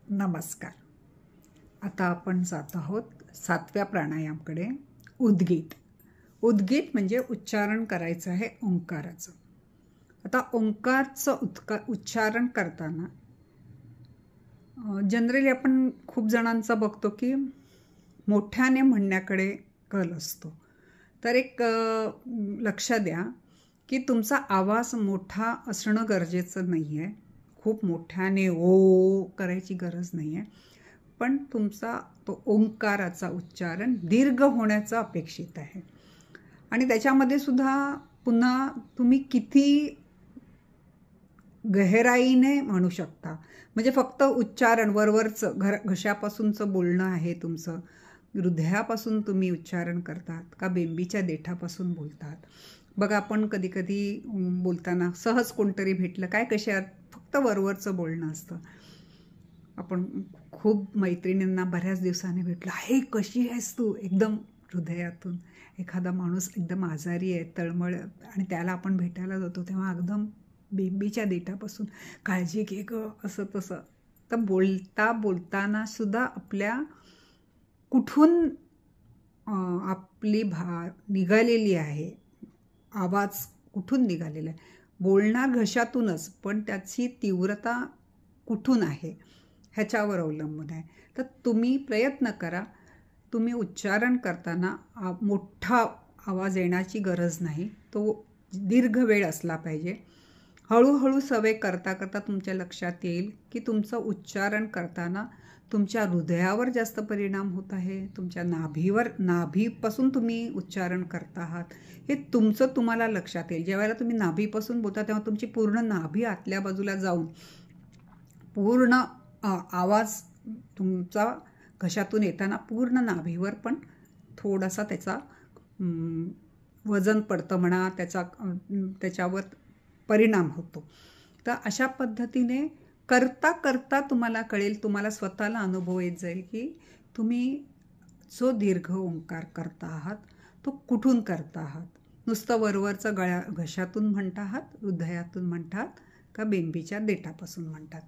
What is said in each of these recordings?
नमस्कार. आता आपण जात आहोत 7व्या प्राणायामकडे. उद्गीत. उद्गीत म्हणजे उच्चारण करायचं आहे ओंकाराचं. आता ओंकारचं उच्चारण करताना जनरली आपण खूप जणांचा बघतो की मोठ्याने म्हणण्याकडे कल असतो. तर एक लक्ष द्या की तुमचा आवाज मोठा असणं गरजेचं नाही आहे. खूप मोठ्याने ओ करायची गरज नाही आहे, पण तुमचा तो ओंकाराचा उच्चारण दीर्घ होण्याचा अपेक्षित आहे. आणि त्याच्यामध्ये सुद्धा पुन्हा तुम्ही किती गहराईने म्हणू शकता. म्हणजे फक्त उच्चारण वरवरचं घशापासूनचं बोलणं आहे तुमचं, हृदयापासून तुम्ही उच्चारण करतात का बेंबीच्या देठापासून बोलतात. बघा, आपण कधी कधी बोलताना सहज कोणतरी भेटलं, काय कसे आहात, फक्त वरवरचं बोलणं असतं. आपण खूप मैत्रिणींना बऱ्याच दिवसाने भेटलं, हे कशी आहेस तू, एकदम हृदयातून. एखादा माणूस एकदम आजारी आहे, तळमळ, आणि त्याला आपण भेटायला जातो तेव्हा एकदम बेंबीच्या देठापासून काळजी घे ग, असं तसं. तर बोलताना सुद्धा आपल्या कुठून आपली निघालेली आहे, आवाज कुठून निघालेला आहे. बोलणार घशातूनच, पण त्याची तीव्रता कुठून आहे ह्याच्यावर अवलंबून आहे. तर तुम्ही प्रयत्न करा, तुम्ही उच्चारण करताना मोठा आवाज येण्याची गरज नाही, तो दीर्घ वेळ असला पाहिजे. हळूहळू सवय करता करता तुमच्या लक्षात येईल की तुमचं उच्चारण करताना तुमच्या हृदयावर जास्त परिणाम होत आहे, तुमच्या नाभीपासून तुम्ही उच्चारण करता आहात, हे तुमचं तुम्हाला लक्षात येईल. ज्यावेळेला तुम्ही नाभीपासून बोलता तेव्हा तुमची पूर्ण नाभी आतल्या बाजूला जाऊन पूर्ण आवाज तुमचा घशातून येताना पूर्ण नाभीवर पण थोडासा त्याचा वजन पडतं म्हणा, त्याच्यावर परिणाम होतो. तर अशा पद्धतीने करता करता तुम्हाला कळेल, तुम्हाला स्वतःला अनुभव येत जाईल की तुम्ही जो दीर्घ ओंकार करता आहात तो कुठून करता आहात. नुसतं वरवरचं घशातून म्हणता आहात, हृदयातून म्हणतात का बेंबीच्या देठापासून म्हणतात.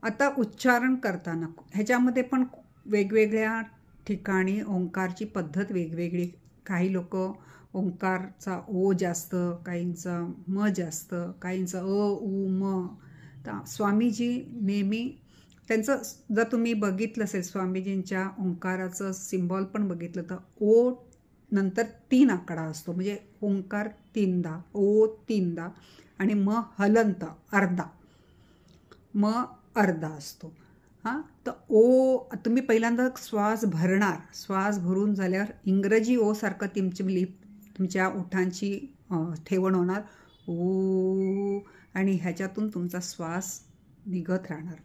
आता उच्चारण करताना ह्याच्यामध्ये पण वेगवेगळ्या ठिकाणी ओंकारची पद्धत वेगवेगळी. काही लोक ओंकारचा ओ जास्त, काहींचा म जास्त, काहींचा उ म. तर स्वामीजी नेहमी त्यांचं, जर तुम्ही बघितलं असेल स्वामीजींच्या ओंकाराचं सिम्बॉल पण बघितलं तर ओ नंतर 3 आकडा असतो. म्हणजे ओंकार 3दा, ओ 3दा आणि म हलंत अर्धा, म अर्धा असतो. हां, तर ओ तुम्ही पहिल्यांदा श्वास भरणार, श्वास भरून झाल्यावर इंग्रजी ओ सारखं तुमच्या ओठांची ठेवण होणार ओ, आणि ह्याच्यातून तुमचा श्वास निघत राहणार.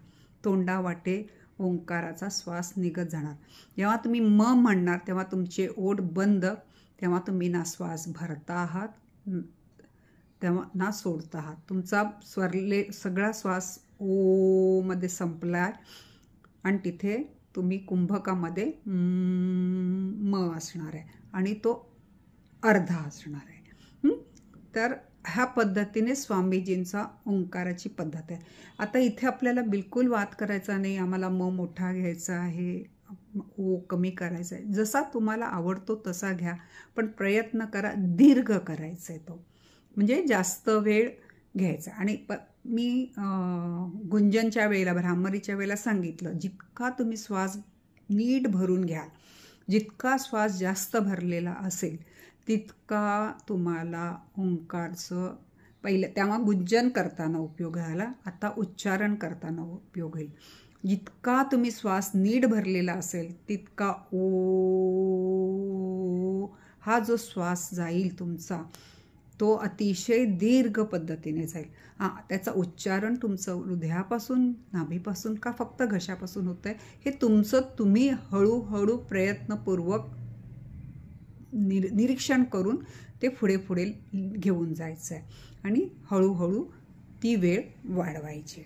तोंडावाटे ओंकाराचा श्वास निघत जाणार. जेव्हा तुम्ही म म्हणणार तेव्हा तुमचे ओठ बंद, तेव्हा तुम्ही ना श्वास भरता आहात तेव्हा ना सोडता आहात. तुमचा सगळा श्वास ओ मध्ये संपलाय आणि तिथे तुम्ही कुंभकामध्ये म असणार आहे आणि तो अर्धा असणार आहे. तर ह्या पद्धतीने स्वामीजींचा ओंकाराची पद्धत आहे. आता इथे आपल्याला बिलकुल वाद करायचा नाही, आम्हाला म मोठा घ्यायचा आहे, ओ कमी करायचा आहे. जसा तुम्हाला आवडतो तसा घ्या, पण प्रयत्न करा दीर्घ करायचा आहे तो, म्हणजे जास्त वेळ घ्यायचा. आणि मी गुंजनच्या वेळेला, भ्रामरीच्या वेळेला सांगितलं, जितका तुम्ही श्वास नीट भरून घ्याल, जितका श्वास जास्त भरलेला असेल तितका तुम्हाला ओंकारचं तेव्हा गुंजन करताना उपयोग झाला, आता उच्चारण करताना उपयोग होईल. जितका तुम्ही श्वास नीट भरलेला असेल तितका ओ हा जो श्वास जाईल तुमचा, तो अतिशय दीर्घ पद्धतीने जाईल. त्याचं उच्चारण तुमचं हृदयापासून, नाभीपासून का फक्त घशापासून होतं आहे हे तुमचं तुम्ही हळूहळू प्रयत्नपूर्वक निरीक्षण करून ते पुढे घेऊन जायचं आहे आणि हळूहळू ती वेळ वाढवायची.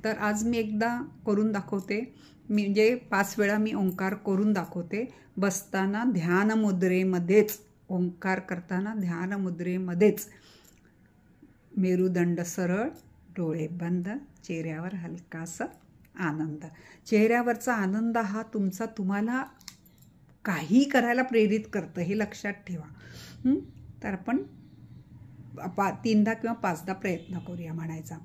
तर आज मी एकदा करून दाखवते, म्हणजे 5 वेळा मी ओंकार करून दाखवते. बसताना ध्यान मुद्रेमध्येच, ओंकार करताना ध्यान मुद्रेमध्येच, मेरुदंड सरळ, डोळे बंद, चेहऱ्यावर हलकासा आनंद. चेहऱ्यावरचा आनंद हा तुमचा तुम्हाला काही करायला प्रेरित करतं, हे लक्षात ठेवा. तर आपण 3दा किंवा 5दा प्रयत्न करूया म्हणायचा.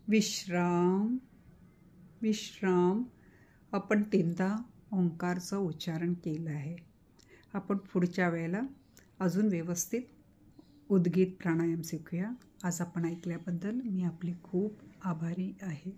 विश्राम विश्राम. आपण 3दा ओंकारचं उच्चारण केलं आहे. आपण पुढच्या वेळेला अजून व्यवस्थित उद्गीत प्राणायाम शिकूया. आज आपण ऐकल्याबद्दल मी आपली खूप आभारी आहे.